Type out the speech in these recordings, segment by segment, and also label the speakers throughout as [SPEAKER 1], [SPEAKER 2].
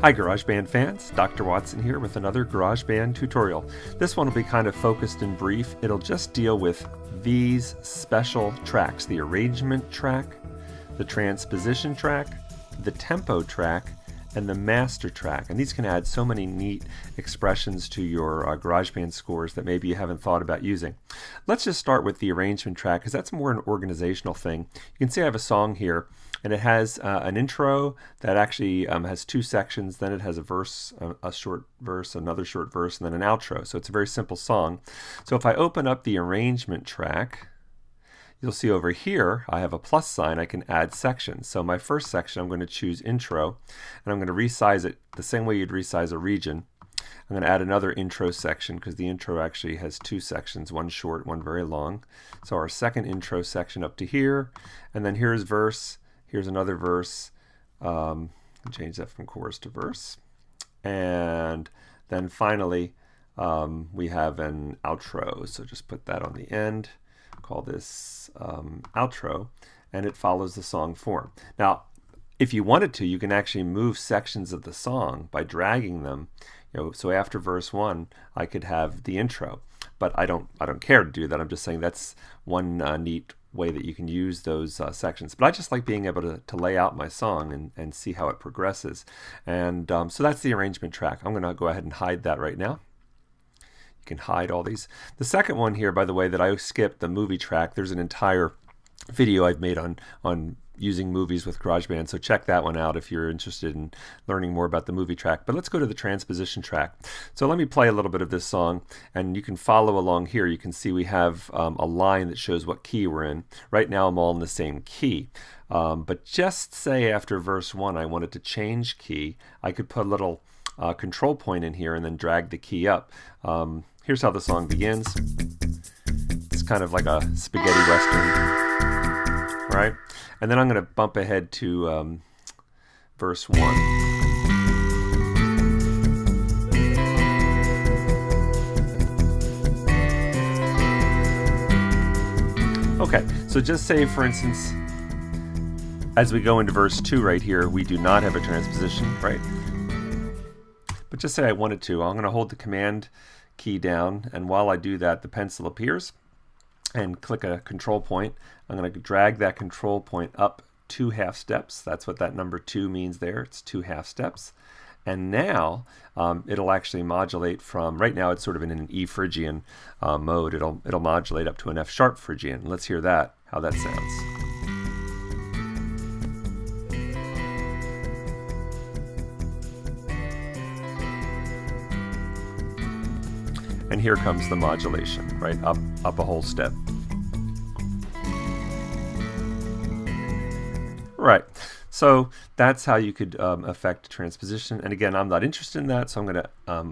[SPEAKER 1] Hi GarageBand fans, Dr. Watson here with another GarageBand tutorial. This one will be kind of focused and brief. It'll just deal with these special tracks, the arrangement track, the transposition track, the tempo track, and the master track. And these can add so many neat expressions to your GarageBand scores that maybe you haven't thought about using. Let's just start with the arrangement track because that's more an organizational thing. You can see I have a song here and it has an intro that actually has two sections, then it has a verse, a short verse, another short verse, and then an outro. So it's a very simple song. So if I open up the arrangement track, you'll see over here I have a plus sign. I can add sections. So my first section I'm going to choose intro and I'm going to resize it the same way you'd resize a region. I'm going to add another intro section because the intro actually has two sections, one short, one very long. So our second intro section up to here, and then here's verse, here's another verse. Change that from chorus to verse. And then finally we have an outro. So just put that on the end. Call this outro, and it follows the song form. Now, if you wanted to, you can actually move sections of the song by dragging them. So after verse 1, I could have the intro, but I don't care to do that. I'm just saying that's one neat way that you can use those sections. But I just like being able to lay out my song and see how it progresses. And so that's the arrangement track. I'm going to go ahead and hide that right now. You can hide all these. The second one here, by the way, that I skipped, the movie track, there's an entire video I've made on using movies with GarageBand, so check that one out if you're interested in learning more about the movie track. But let's go to the transposition track. So let me play a little bit of this song, and you can follow along here. You can see we have a line that shows what key we're in. Right now I'm all in the same key. But just say after verse 1 I wanted to change key, I could put a little control point in here and then drag the key up. Here's how the song begins. It's kind of like a spaghetti western, right? And then I'm going to bump ahead to verse 1. Okay, so just say, for instance, as we go into verse 2 right here, we do not have a transposition, right? But just say I wanted to. I'm going to hold the command key down, and while I do that, the pencil appears, and click a control point. I'm going to drag that control point up 2 half steps. That's what that number 2 means there. It's 2 half steps. And now it'll actually modulate from, right now it's sort of in an E Phrygian mode. It'll modulate up to an F sharp Phrygian. Let's hear that, how that sounds. And here comes the modulation, right? Up a whole step. Right. So that's how you could affect transposition. And again, I'm not interested in that, so I'm going to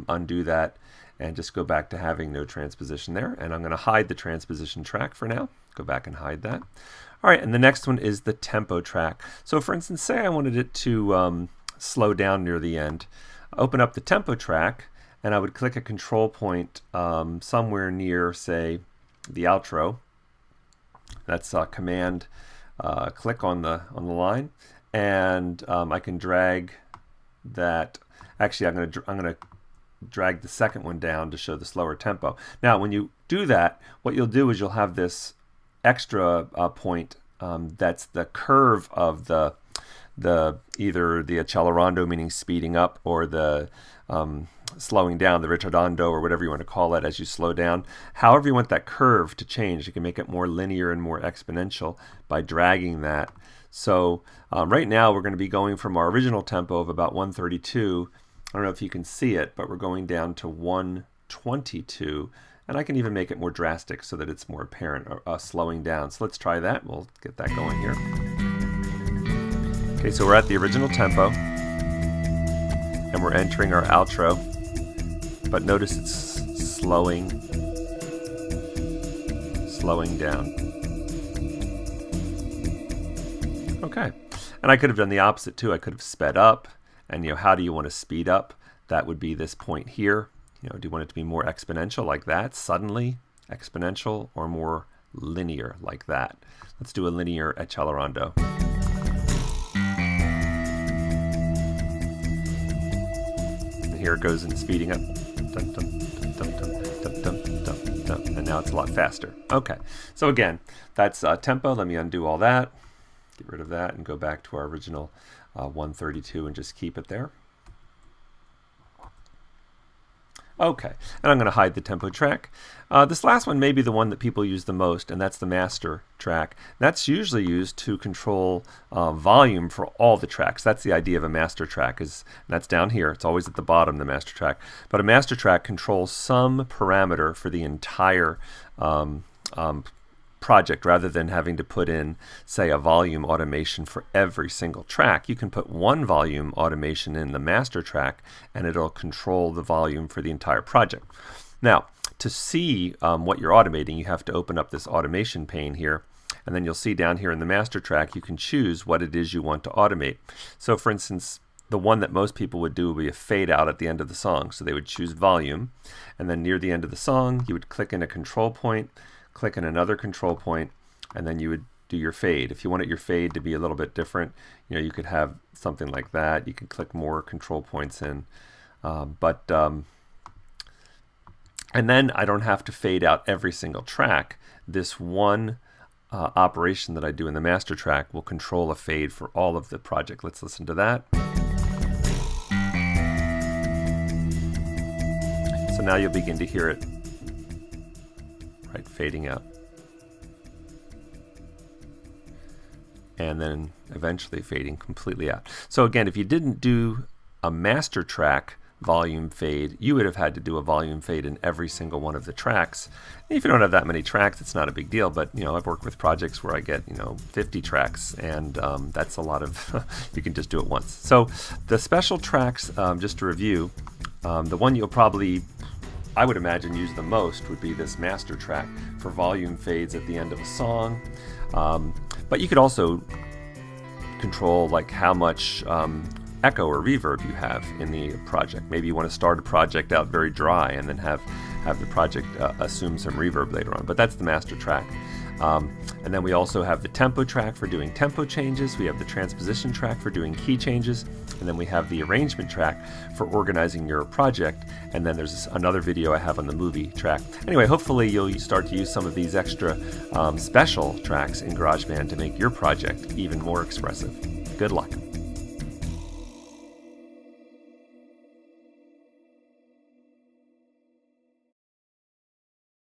[SPEAKER 1] undo that and just go back to having no transposition there. And I'm going to hide the transposition track for now. Go back and hide that. All right, and the next one is the tempo track. So for instance, say I wanted it to slow down near the end. Open up the tempo track, and I would click a control point somewhere near, say, the outro. That's command click on the line, and I can drag that. Actually, I'm going to drag the second one down to show the slower tempo. Now, when you do that, what you'll do is you'll have this extra point that's the curve of the either the accelerando, meaning speeding up, or the slowing down, the ritardando, or whatever you want to call it as you slow down. However you want that curve to change, you can make it more linear and more exponential by dragging that. So right now we're going to be going from our original tempo of about 132. I don't know if you can see it, but we're going down to 122. And I can even make it more drastic so that it's more apparent, slowing down. So let's try that. We'll get that going here. Okay, so we're at the original tempo, and we're entering our outro. But notice it's slowing down. Okay, and I could have done the opposite too. I could have sped up, and how do you want to speed up? That would be this point here. Do you want it to be more exponential like that, suddenly exponential, or more linear like that? Let's do a linear accelerando. here, it goes in speeding up. Dun, dun, dun, dun, dun, dun, dun, dun, dun, and now it's a lot faster. Okay, so again, that's tempo. Let me undo all that, get rid of that, and go back to our original 132 and just keep it there. Okay, and I'm going to hide the tempo track. This last one may be the one that people use the most, and that's the master track. That's usually used to control volume for all the tracks. That's the idea of a master track, and that's down here. It's always at the bottom, the master track. But a master track controls some parameter for the entire project. Rather than having to put in, say, a volume automation for every single track, you can put one volume automation in the master track and it'll control the volume for the entire project. Now, to see what you're automating, you have to open up this automation pane here, and then you'll see down here in the master track you can choose what it is you want to automate. So for instance, the one that most people would do would be a fade out at the end of the song. So they would choose volume, and then near the end of the song you would click in a control point, click in another control point, and then you would do your fade. If you wanted your fade to be a little bit different, you could have something like that. You can click more control points in. And then I don't have to fade out every single track. This one operation that I do in the master track will control a fade for all of the project. Let's listen to that. So now you'll begin to hear it. Right, fading out. And then eventually fading completely out. So again, if you didn't do a master track volume fade, you would have had to do a volume fade in every single one of the tracks. And if you don't have that many tracks, it's not a big deal, but I've worked with projects where I get 50 tracks, and that's a lot of you can just do it once. So the special tracks, just to review, the one you'll probably, I would imagine, use the most would be this master track for volume fades at the end of a song. But you could also control like how much echo or reverb you have in the project. Maybe you want to start a project out very dry and then have the project assume some reverb later on. But that's the master track. And then we also have the tempo track for doing tempo changes. We have the transposition track for doing key changes. And then we have the arrangement track for organizing your project. And then there's another video I have on the movie track. Anyway, hopefully you'll start to use some of these extra special tracks in GarageBand to make your project even more expressive. Good luck.